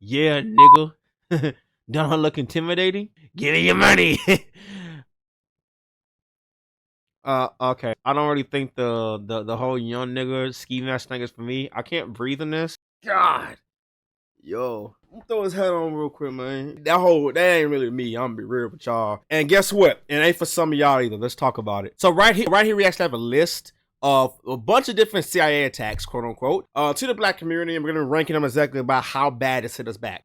Yeah, nigga. Don't I look intimidating? Give me your money. Okay. I don't really think the whole young nigga ski mask thing is for me. I can't breathe in this. God. Yo, throw his head on real quick, man. That ain't really me. I'm gonna be real with y'all. And guess what? It ain't for some of y'all either. Let's talk about it. So right here, we actually have a list of a bunch of different CIA attacks, quote unquote, to the black community, and we're gonna rank them exactly about how bad it set us back.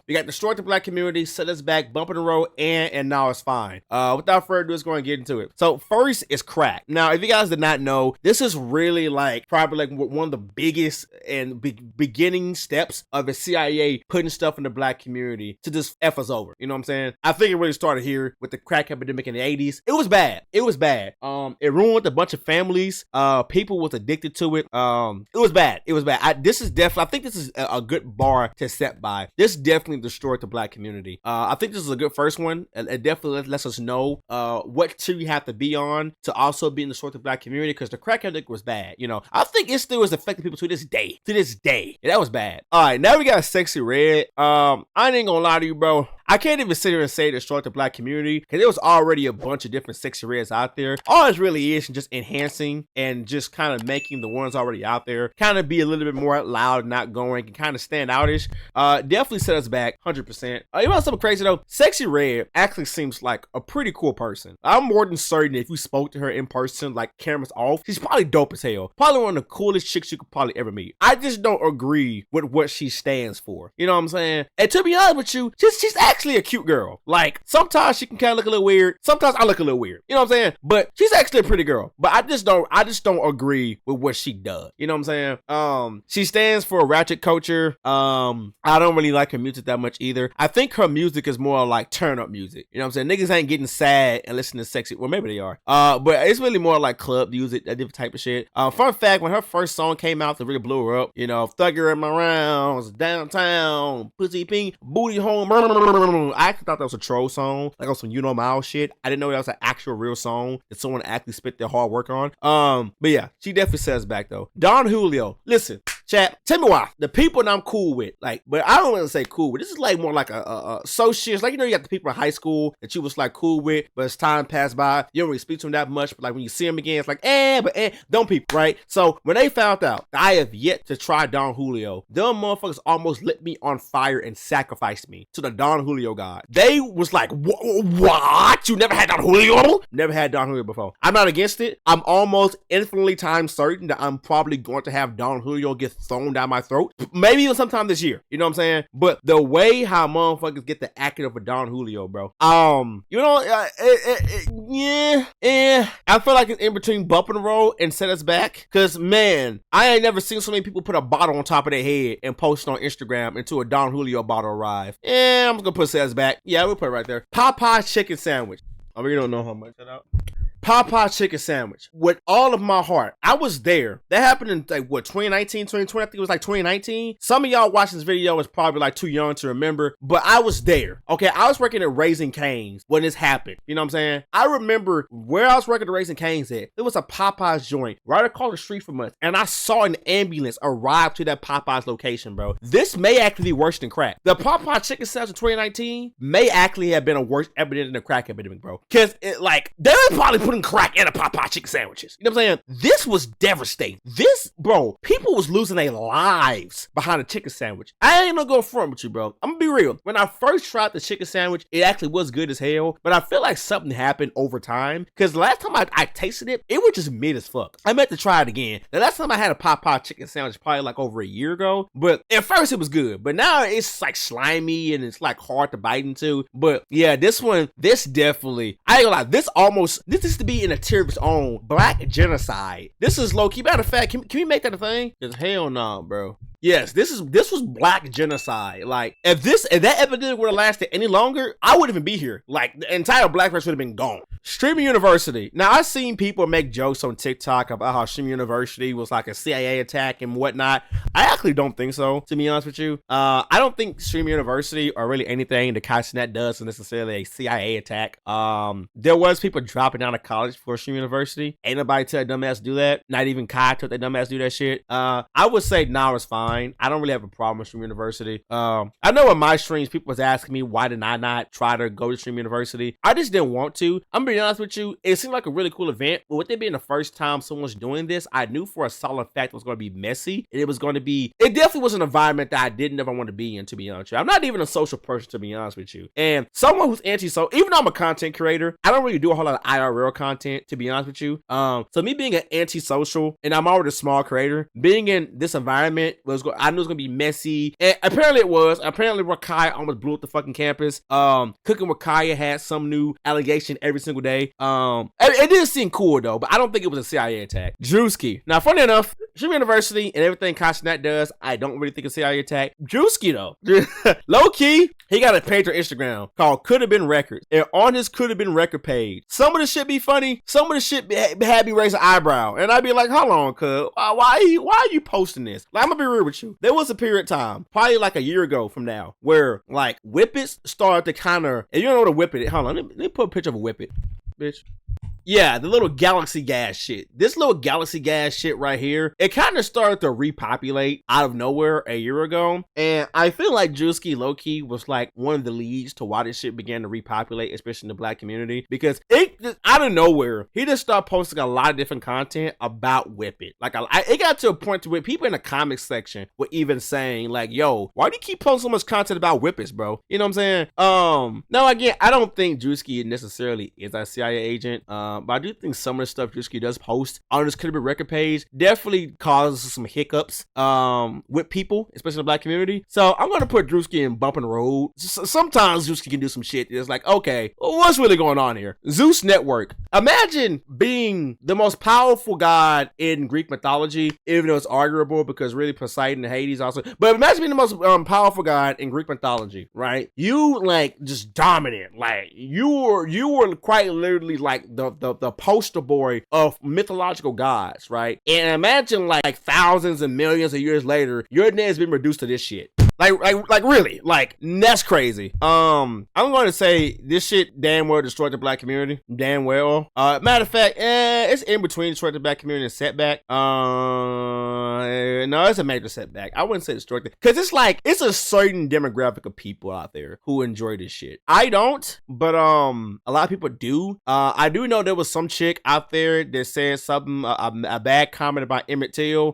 We got destroyed the black community, set us back, bump in the road, and now it's fine. Without further ado, let's go and get into it. So first is crack. Now, if you guys did not know, this is really like probably like one of the biggest and beginning steps of the CIA putting stuff in the black community to just F us over. You know what I'm saying? I think it really started here with the crack epidemic in the 80s. It was bad. It was bad. It ruined a bunch of families. People was addicted to it. It was bad. It was bad. I think this is a good bar to set by. This definitely destroyed the black community. I think this is a good first one. It definitely lets us know what tier you have to be on to also be in the sort of black community, because the crack addict was bad. You know, I think it still is affecting people to this day. Yeah, that was bad. All right, now we got Sexy Red. I ain't gonna lie to you, bro. I can't even sit here and say destroyed the black community, because there was already a bunch of different Sexy Reds out there. All this really is just enhancing and just kind of making the ones already out there kind of be a little bit more loud, not going, and kind of stand outish. Definitely set us back 100%. You know something crazy though? Sexy Red actually seems like a pretty cool person. I'm more than certain if you spoke to her in person, like cameras off, she's probably dope as hell. Probably one of the coolest chicks you could probably ever meet. I just don't agree with what she stands for. You know what I'm saying? And to be honest with you, she's actually a cute girl. Like, sometimes she can kind of look a little weird. Sometimes I look a little weird. You know what I'm saying? But she's actually a pretty girl. But I just don't agree with what she does. You know what I'm saying? She stands for ratchet culture. I don't really like her music that much either. I think her music is more like turn up music. You know what I'm saying? Niggas ain't getting sad and listening to sexy. Well, maybe they are. But it's really more like club music, that different type of shit. Fun fact, when her first song came out that really blew her up, you know, Thugger in my rounds, downtown, pussy pink, booty home. I actually thought that was a troll song, like on some You Know Miles shit. I didn't know that was an actual real song that someone actually spent their hard work on. But yeah, she definitely says back though. Don Julio, listen. Chat, tell me why. The people that I'm cool with, like, but I don't want to say cool with. This is like more like a associates. Like, you know, you got the people in high school that you was like cool with, but as time passed by, you don't really speak to them that much. But like when you see them again, it's like, don't people, right? So when they found out that I have yet to try Don Julio, them motherfuckers almost lit me on fire and sacrificed me to the Don Julio god. They was like, what? You never had Don Julio? Never had Don Julio before. I'm not against it. I'm almost infinitely time certain that I'm probably going to have Don Julio get thrown down my throat, maybe even sometime this year. You know what I'm saying? But the way how motherfuckers get the acting of a Don Julio, bro. You know, yeah. I feel like it's in between bumping the road and set us back. Cause man, I ain't never seen so many people put a bottle on top of their head and post it on Instagram until a Don Julio bottle arrive. Yeah, I'm just gonna put set us back. Yeah, we'll put it right there. Popeye's chicken sandwich. I really don't know how much that out. Popeye's chicken sandwich. With all of my heart, I was there. That happened in like what, 2019, 2020? I think it was like 2019. Some of y'all watching this video is probably like too young to remember, but I was there. Okay, I was working at Raising Cane's when this happened. You know what I'm saying? I remember where I was working at Raising Cane's at. There was a Popeye's joint right across the street from us, and I saw an ambulance arrive to that Popeye's location, bro. This may actually be worse than crack. The Popeye chicken sandwich in 2019 may actually have been a worse epidemic than the crack epidemic, bro. Cause it like they were probably putting crack in a Popeye chicken sandwiches. You know what I'm saying? This was devastating. This, bro, people was losing their lives behind a chicken sandwich. I ain't gonna go front with you, bro. I'm gonna be real. When I first tried the chicken sandwich, it actually was good as hell, but I feel like something happened over time, because the last time I tasted it, it was just mid as fuck. I meant to try it again. The last time I had a Popeye chicken sandwich probably like over a year ago, but at first it was good, but now it's like slimy and it's like hard to bite into. But yeah, this definitely, I ain't gonna lie, this is to be in a tier of its own. Black genocide. This is low key. Matter of fact, can we make that a thing? Cause hell no, bro. Yes, this was black genocide. Like, if that epidemic would have lasted any longer, I wouldn't even be here. Like, the entire black race would have been gone. Streaming University. Now, I've seen people make jokes on TikTok about how Streaming University was like a CIA attack and whatnot. I actually don't think so, to be honest with you. I don't think Streaming University or really anything the KaiSnet does is necessarily a CIA attack. There was people dropping out of college for Streaming University. Ain't nobody tell a dumbass to do that. Not even Kai told that dumbass do that shit. I would say now it's fine. I don't really have a problem with Streaming University. I know in my streams, people was asking me why did I not try to go to Streaming University. I just didn't want to. I'm being honest with you. It seemed like a really cool event, but with it being the first time someone's doing this, I knew for a solid fact it was going to be messy. And it definitely was an environment that I didn't ever want to be in, to be honest with you. I'm not even a social person, to be honest with you. And someone who's anti-social, even though I'm a content creator, I don't really do a whole lot of IRL content, to be honest with you. So me being an anti-social, and I'm already a small creator, being in this environment I knew it was gonna be messy. And apparently it was. Apparently Rakaya almost blew up the fucking campus. Cooking with Kaya had some new allegation every single day. It did seem cool though, but I don't think it was a CIA attack. Drewski. Now, funny enough, Streaming University and everything KaiSnet does, I don't really think it's a CIA attack. Drewski though, low key, he got a page on Instagram called Could Have Been Records. And on his Could Have Been Record page, some of the shit be funny, some of the shit had me raise an eyebrow. And I'd be like, hold on, cuz, why are you posting this? Like, I'm gonna be real with you. There was a period of time, probably like a year ago from now, where like Whippets started to kind of, if you don't know what a Whippet is, hold on, let me put a picture of a Whippet, bitch. Yeah, the little galaxy gas shit. This little galaxy gas shit right here, it kind of started to repopulate out of nowhere a year ago. And I feel like Drewski low-key was like one of the leads to why this shit began to repopulate, especially in the black community. Because it just, out of nowhere, he just started posting a lot of different content about Whip It. Like, it got to a point to where people in the comics section were even saying, like, yo, why do you keep posting so much content about Whippets, bro? You know what I'm saying? Now, again, I don't think Drewski necessarily is a CIA agent. But I do think some of the stuff Drewski does post on his Could Have Been Record page definitely causes some hiccups with people, especially the black community. So I'm gonna put Drewski in bump in the road. Sometimes Drewski can do some shit that's like, okay, what's really going on here? Zeus Network. Imagine being the most powerful god in Greek mythology, even though it's arguable because really Poseidon and Hades also. But imagine being the most powerful god in Greek mythology, right? You like just dominant, like you were quite literally like the poster boy of mythological gods, right? And imagine like thousands and millions of years later, your name has been reduced to this shit. Like really, like that's crazy. I'm going to say this shit damn well destroyed the black community. Damn well. Matter of fact, it's in between destroyed the black community and setback. No, it's a major setback. I wouldn't say destroyed it because it's like it's a certain demographic of people out there who enjoy this shit. I don't, but a lot of people do. I do know there was some chick out there that said something a bad comment about Emmett Till.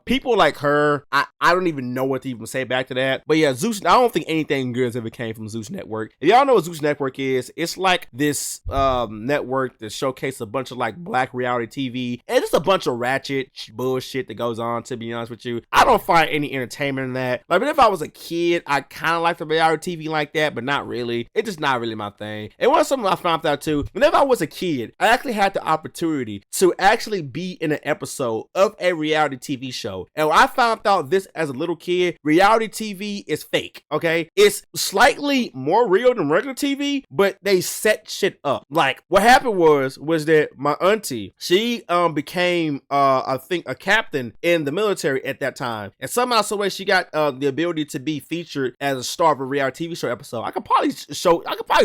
People like her, I don't even know what to even say back to that. But yeah, Zeus, I don't think anything good has ever came from Zeus Network. If y'all know what Zeus Network is, it's like this network that showcases a bunch of like black reality TV and just a bunch of ratchet bullshit that goes on, to be honest with you. I don't find any entertainment in that. Like, but if I was a kid, I kind of liked the reality TV like that, but not really. It's just not really my thing. And one of something I found out too, whenever I was a kid, I actually had the opportunity to actually be in an episode of a reality TV show. And when I found out this as a little kid, reality TV is fake, okay? It's slightly more real than regular TV, but they set shit up. Like, what happened was that my auntie, she became, I think, a captain in the military at that time. And somehow, some way, she got the ability to be featured as a star of a reality TV show episode. I could probably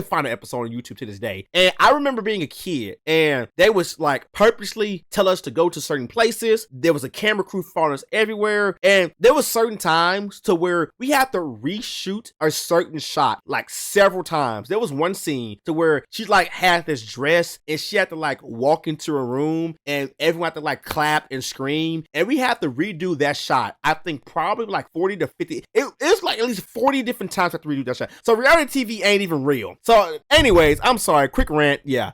find an episode on YouTube to this day. And I remember being a kid, and they was like purposely tell us to go to certain places. There was a camera crew following us everywhere, and there was certain times to where we had to reshoot a certain shot like several times. There was one scene to where she like had this dress and she had to like walk into a room and everyone had to like clap and scream, and we had to redo that shot. I think probably like 40 to 50. It's like at least 40 different times we have to redo that shot. So reality TV ain't even real. So anyways, I'm sorry, quick rant. Yeah.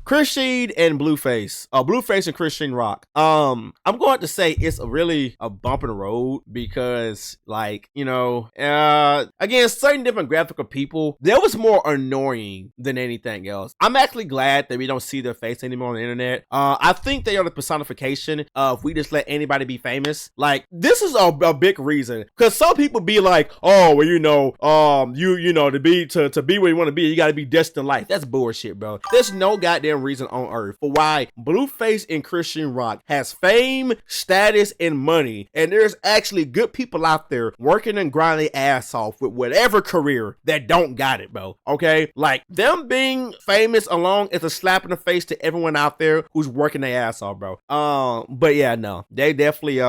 Christine and Blueface. Blueface and Christian Rock. I'm going to say it's really a bump in the road because, like, you know, again, certain demographic of people, that was more annoying than anything else. I'm actually glad that we don't see their face anymore on the internet. I think they are the personification of we just let anybody be famous. Like, this is a big reason, because some people be like, oh, well, you know, you know, to be where you want to be, you got to be destined life. That's bullshit, bro. There's no goddamn reason on earth for why Blueface and Christian Rock has fame, status, and money, and there's actually good people out there working and grinding their ass off with whatever career that don't got it, bro. Okay, like them being famous alone is a slap in the face to everyone out there who's working their ass off, bro. But yeah, no, they definitely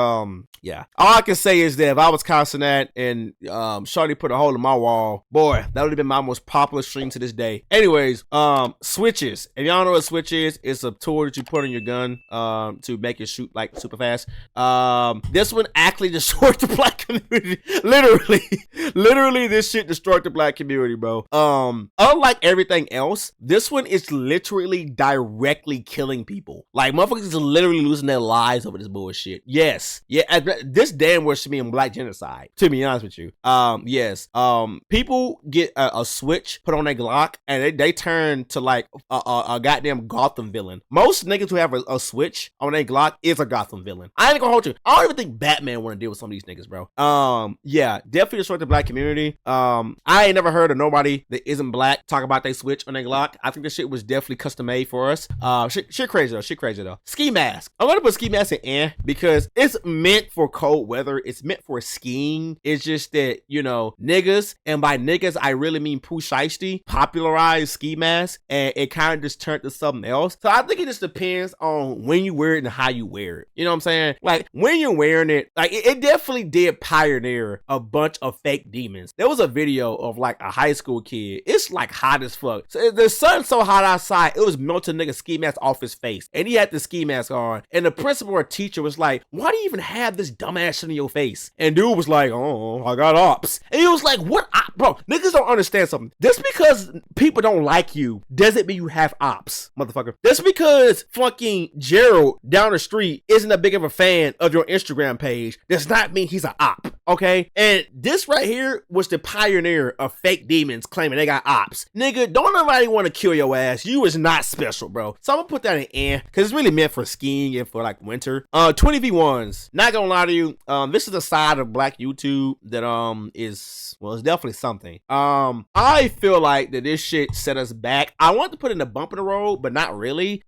yeah. All I can say is that if I was casting that and Shorty put a hole in my wall, boy, that would have been my most popular stream to this day. Anyways, switches. If y'all know what a switch is, it's a tool that you put on your gun to make it shoot like super fast. This one actually destroyed the black community. Literally, this shit destroyed the black community, bro. Unlike everything else, this one is literally directly killing people. Like, motherfuckers is literally losing their lives over this bullshit. Yes. Yeah, this damn well should be in black genocide, to be honest with you. Yes. People get a switch put on their Glock and they turn to like a goddamn Gotham villain. Most niggas who have a switch on their Glock is a Gotham villain. I ain't gonna hold you. I don't even think Batman want to deal with some of these niggas, bro. Yeah, definitely destroyed the black community. I ain't never heard of nobody that isn't black talk about they switch on their Glock. I think this shit was definitely custom made for us. Shit crazy though. Ski mask. I'm gonna put ski mask in because it's meant for cold weather. It's meant for skiing. It's just that, you know, niggas, and by niggas I really mean Pooh Shiesty, popularized ski mask, and it kind of just turned to something else. So I think it just depends on when you wear it and how you wear it. You know what I'm saying? Like, when you're wearing it, like, it definitely did pioneer a bunch of fake demons. There was a video of like a high school kid. It's like hot as fuck. So the sun's so hot outside, it was melting nigga ski mask off his face, and he had the ski mask on, and the principal or teacher was like, why do you even have this dumbass shit in your face? And dude was like, oh, I got ops. And he was like, what? Bro, niggas don't understand something. Just because people don't like you doesn't mean you have ops, motherfucker. Just because fucking Gerald down the street isn't a big of a fan of your Instagram page does not mean he's an op, okay? And this right here was the pioneer of fake demons claiming they got ops. Nigga, don't nobody want to kill your ass. You is not special, bro. So I'm gonna put that in N, because it's really meant for skiing and for like winter. 20v1s. Not gonna lie to you, this is a side of black YouTube that is, well, it's definitely something. I feel like that this shit set us back. I want to put in a bump in the road, but not really.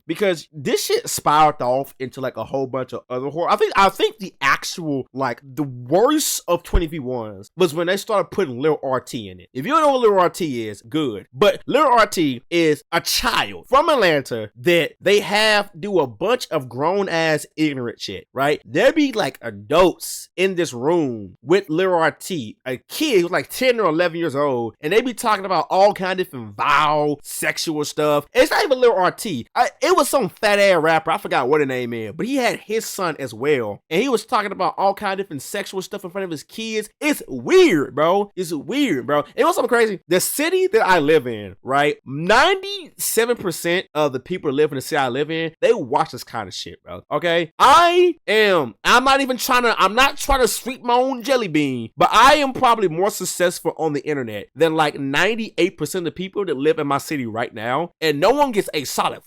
Because this shit spiraled off into like a whole bunch of other horror. I think the actual, like, the worst of 20v1s was when they started putting Lil RT in it. If you don't know what Lil RT is, good. But Lil RT is a child from Atlanta that they have do a bunch of grown ass ignorant shit, right? There be like adults in this room with Lil RT, a kid who's like 10 or 11 years old, and they be talking about all kind of different vile sexual stuff. It's not even Lil RT. It was some fat ass rapper, I forgot what the name is, but he had his son as well, and he was talking about all kind of different sexual stuff in front of his kids. It's weird, bro. It's weird, bro. It was something crazy. The city that I live in, right? 97% of the people that live in the city I live in, they watch this kind of shit, bro. Okay? I'm not trying to sweep my own jelly bean, but I am probably more successful on the internet than like 98% of the people that live in my city right now, and no one gets a solid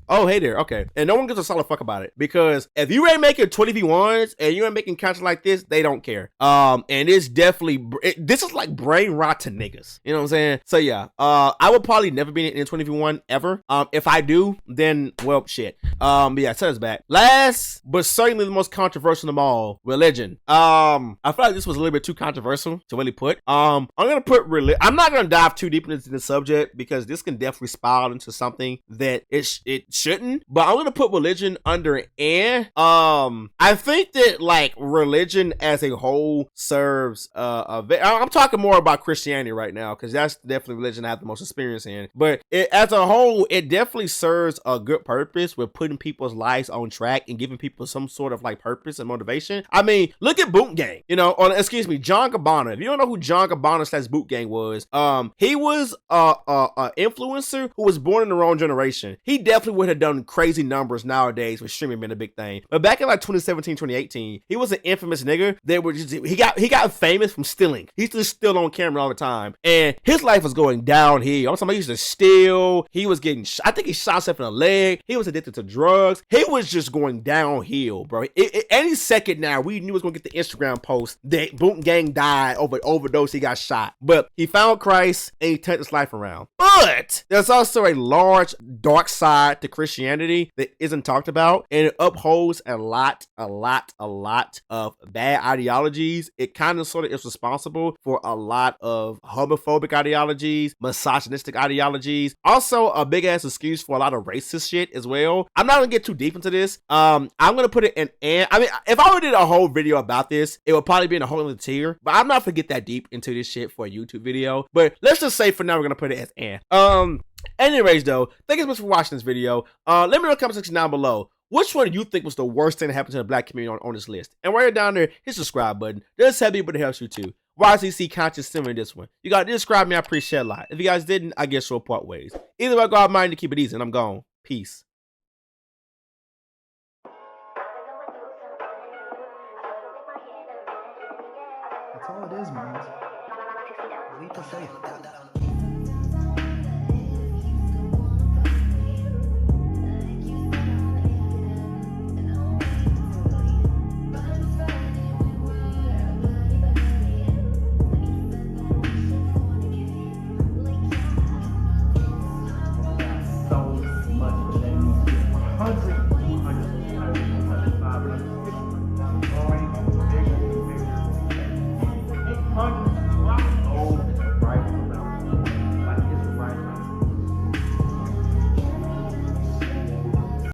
oh, hey there. Okay. And no one gives a solid fuck about it, because if you ain't making 20v1s and you ain't making content like this, they don't care. And it's definitely, this is like brain rot to niggas. You know what I'm saying? So yeah, I would probably never be in 20v1 ever. If I do, then, well, shit. But yeah, set us back. Last, but certainly the most controversial of them all, religion. I feel like this was a little bit too controversial to really put. I'm gonna put I'm not gonna dive too deep into the subject, because this can definitely spiral into something that it shouldn't, but I'm gonna put religion under I think that like religion as a whole serves I'm talking more about Christianity right now because that's definitely religion I have the most experience in. But as a whole, it definitely serves a good purpose with putting people's lives on track and giving people some sort of like purpose and motivation. I mean, look at Boot Gang, excuse me, John Gabbana. If you don't know who John Gabbana / Boot Gang was, he was a influencer who was born in the wrong generation. He definitely would have done crazy numbers nowadays with streaming being a big thing. But back in like 2017, 2018, he was an infamous nigga that were just he got famous from stealing. He just steal on camera all the time, and his life was going downhill. I'm talking about he used to steal. He was getting, I think he shot himself in the leg. He was addicted to drugs. He was just going downhill, bro. Any second now, we knew he was gonna get the Instagram post that Boot Gang died over overdose. He got shot, but he found Christ and he turned his life around. But there's also a large dark side to Christianity that isn't talked about, and it upholds a lot of bad ideologies. It kind of sort of is responsible for a lot of homophobic ideologies, misogynistic ideologies, also a big ass excuse for a lot of racist shit as well. I'm not gonna get too deep into this. I'm gonna put it in I mean, if I were to do a whole video about this, it would probably be in a whole other tier, but I'm not gonna get that deep into this shit for a YouTube video. But let's just say for now we're gonna put it as anyways though, thank you so much for watching this video. Let me know in the comment section down below, which one do you think was the worst thing that happened to the black community on this list? And while you're down there, hit the subscribe button. There's heavy, but it helps you too. YCC content similar to this one. You got to subscribe me, I appreciate it a lot. If you guys didn't, I guess we'll part ways. Either way, God mind to keep it easy, and I'm gone. Peace. That's all it is, man. Leap of faith.